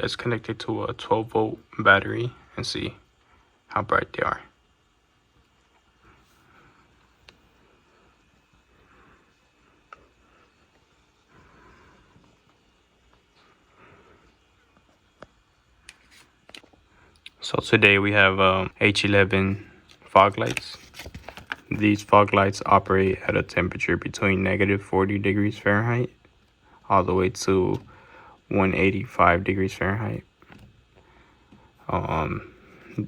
Let's connect it to a 12-volt battery and see how bright they are. So today we have H11 fog lights. These fog lights operate at a temperature between -40 degrees Fahrenheit all the way to 185 degrees Fahrenheit.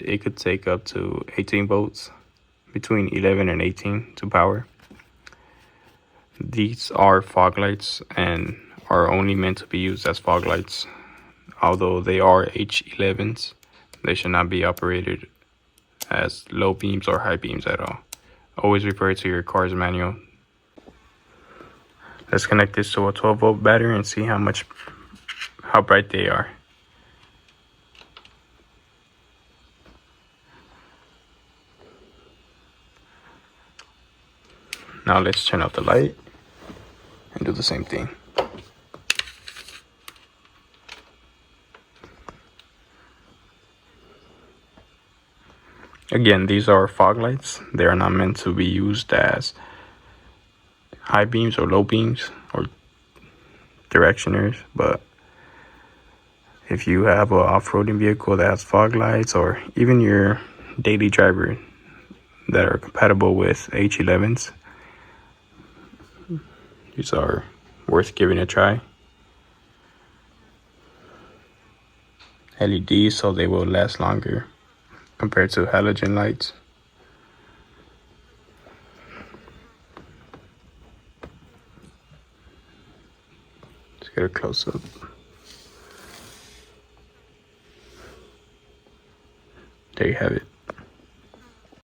It could take up to 18 volts, between 11 and 18 to power. These are fog lights and are only meant to be used as fog lights. Although they are H11s, they should not be operated as low beams or high beams at all. Always refer to your car's manual. Let's connect this to a 12-volt battery and see how bright they are. Now let's turn off the light and do the same thing. Again, these are fog lights. They are not meant to be used as high beams or low beams or directioners, but if you have an off-roading vehicle that has fog lights, or even your daily driver that are compatible with H11s, these are worth giving a try. LEDs, so they will last longer compared to halogen lights. Let's get a close-up. There you have it.